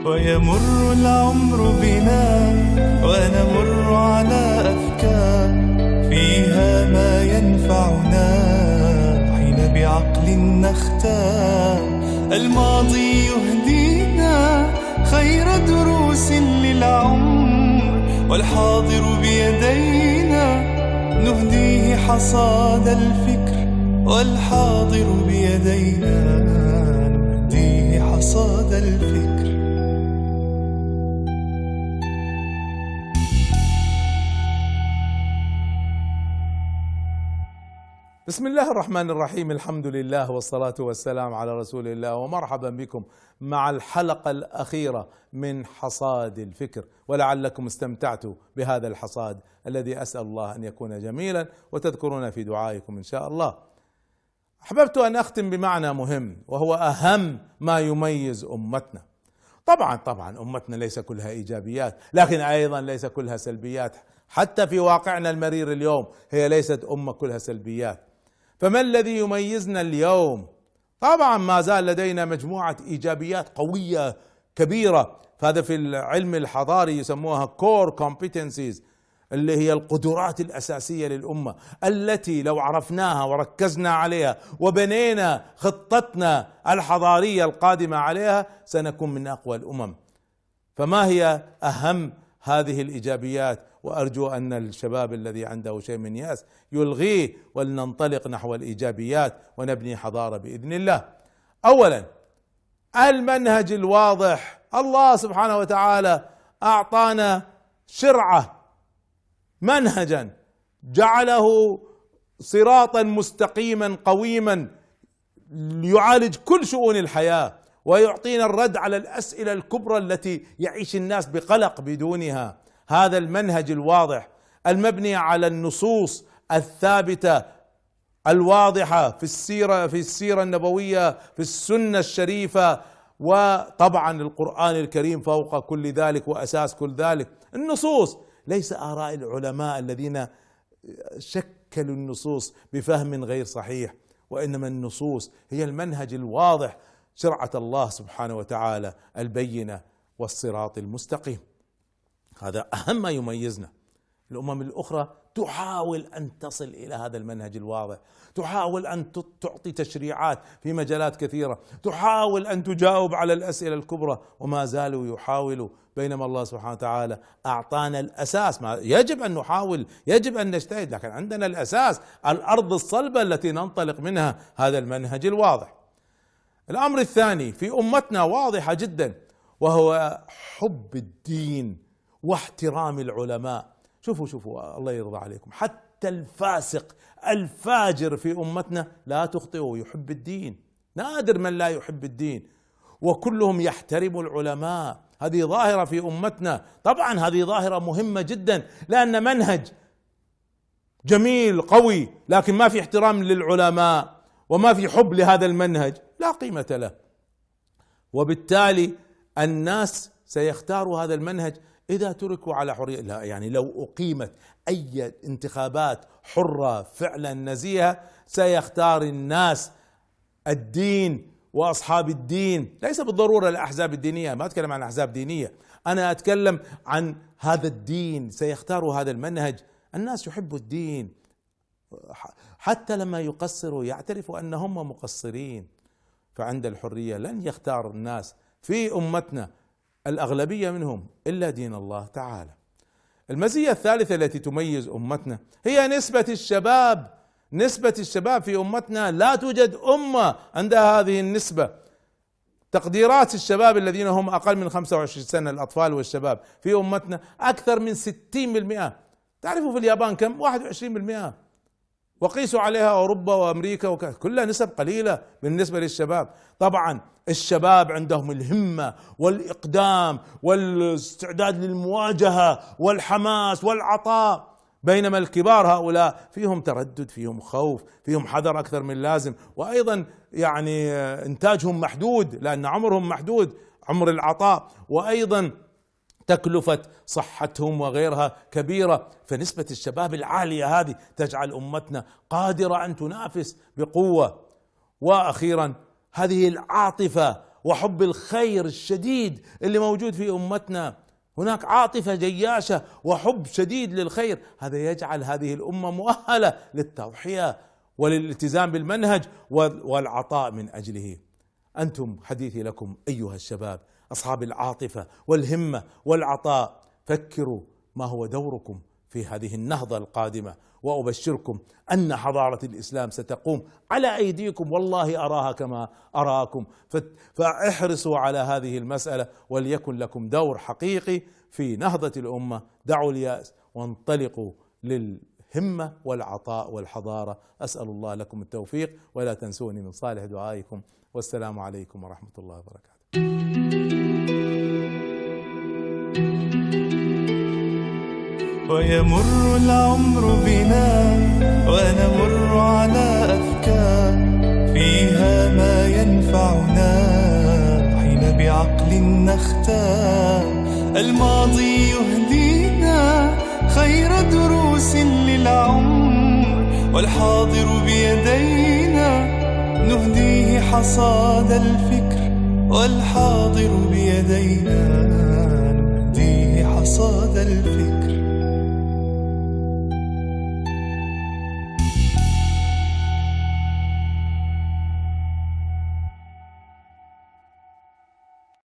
ويمر العمر بنا ونمر على أفكار فيها ما ينفعنا حين بعقل نختار. الماضي يهدينا خير دروس للعمر، والحاضر بيدينا نهديه حصاد الفكر، والحاضر بيدينا نهديه حصاد الفكر. بسم الله الرحمن الرحيم، الحمد لله والصلاة والسلام على رسول الله، ومرحبا بكم مع الحلقة الأخيرة من حصاد الفكر، ولعلكم استمتعتوا بهذا الحصاد الذي أسأل الله أن يكون جميلا وتذكرون في دعائكم إن شاء الله. أحببت أن أختم بمعنى مهم، وهو أهم ما يميز أمتنا. طبعا أمتنا ليس كلها إيجابيات، لكن أيضا ليس كلها سلبيات. حتى في واقعنا المرير اليوم هي ليست أمة كلها سلبيات. فما الذي يميزنا اليوم؟ طبعا ما زال لدينا مجموعة إيجابيات قوية كبيرة، فهذا في العلم الحضاري يسموها core competencies، اللي هي القدرات الأساسية للأمة، التي لو عرفناها وركزنا عليها وبنينا خطتنا الحضارية القادمة عليها سنكون من أقوى الأمم. فما هي أهم هذه الإيجابيات؟ وأرجو أن الشباب الذي عنده شيء من يأس يلغيه، ولننطلق نحو الإيجابيات ونبني حضارة بإذن الله. أولا، المنهج الواضح. الله سبحانه وتعالى أعطانا شرعة، منهجا جعله صراطا مستقيما قويما يعالج كل شؤون الحياة، ويعطينا الرد على الأسئلة الكبرى التي يعيش الناس بقلق بدونها. هذا المنهج الواضح المبني على النصوص الثابتة الواضحة في السيرة النبوية، في السنة الشريفة، وطبعا القرآن الكريم فوق كل ذلك وأساس كل ذلك. النصوص ليس آراء العلماء الذين شكلوا النصوص بفهم غير صحيح، وإنما النصوص هي المنهج الواضح، شرعة الله سبحانه وتعالى البينة والصراط المستقيم. هذا أهم ما يميزنا. الأمم الأخرى تحاول أن تصل إلى هذا المنهج الواضح، تحاول أن تعطي تشريعات في مجالات كثيرة، تحاول أن تجاوب على الأسئلة الكبرى، وما زالوا يحاولوا، بينما الله سبحانه وتعالى أعطانا الأساس. ما يجب أن نحاول، يجب أن نجتهد، لكن عندنا الأساس، الأرض الصلبة التي ننطلق منها، هذا المنهج الواضح. الأمر الثاني في أمتنا واضحة جدا، وهو حب الدين واحترام العلماء. شوفوا الله يرضى عليكم، حتى الفاسق الفاجر في أمتنا لا تخطئه، يحب الدين. نادر من لا يحب الدين، وكلهم يحترموا العلماء. هذه ظاهرة في أمتنا. طبعا هذه ظاهرة مهمة جدا، لأن منهج جميل قوي لكن ما في احترام للعلماء وما في حب لهذا المنهج لا قيمة له. وبالتالي الناس سيختاروا هذا المنهج إذا تركوا على حرية. لا يعني لو أقيمت أي انتخابات حرة فعلا نزيهة سيختار الناس الدين وأصحاب الدين، ليس بالضرورة الأحزاب الدينية، ما أتكلم عن أحزاب دينية، أنا أتكلم عن هذا الدين. سيختاروا هذا المنهج. الناس يحبوا الدين، حتى لما يقصروا يعترفوا أن هم مقصرين. فعند الحرية لن يختار الناس في أمتنا الأغلبية منهم إلا دين الله تعالى. المزية الثالثة التي تميز أمتنا هي نسبة الشباب. نسبة الشباب في أمتنا لا توجد أمة عندها هذه النسبة. تقديرات الشباب الذين هم أقل من 25 سنة، الأطفال والشباب في أمتنا أكثر من 60%. تعرفوا في اليابان كم؟ 21%. وقيسوا عليها أوروبا وأمريكا كلها نسب قليلة بالنسبة للشباب. طبعا الشباب عندهم الهمة والإقدام والاستعداد للمواجهة والحماس والعطاء، بينما الكبار هؤلاء فيهم تردد، فيهم خوف، فيهم حذر أكثر من اللازم، وأيضا يعني إنتاجهم محدود لأن عمرهم محدود، عمر العطاء، وأيضا تكلفة صحتهم وغيرها كبيرة. فنسبة الشباب العالية هذه تجعل أمتنا قادرة أن تنافس بقوة. وأخيرا هذه العاطفة وحب الخير الشديد اللي موجود في أمتنا. هناك عاطفة جياشة وحب شديد للخير، هذا يجعل هذه الأمة مؤهلة للتضحية وللالتزام بالمنهج والعطاء من أجله. أنتم حديثي لكم أيها الشباب أصحاب العاطفة والهمة والعطاء، فكروا ما هو دوركم في هذه النهضة القادمة، وأبشركم أن حضارة الإسلام ستقوم على أيديكم، والله أراها كما أراكم. فاحرصوا على هذه المسألة وليكن لكم دور حقيقي في نهضة الأمة. دعوا اليأس وانطلقوا للهمة والعطاء والحضارة. أسأل الله لكم التوفيق، ولا تنسوني من صالح دعائكم، والسلام عليكم ورحمة الله وبركاته. ويمر العمر بنا ونمر على أفكار فيها ما ينفعنا حين بعقل نختار. الماضي يهدينا خير دروس للعمر، والحاضر بيدينا نهديه حصاد الفكر، والحاضر بيدينا نهديه حصاد الفكر.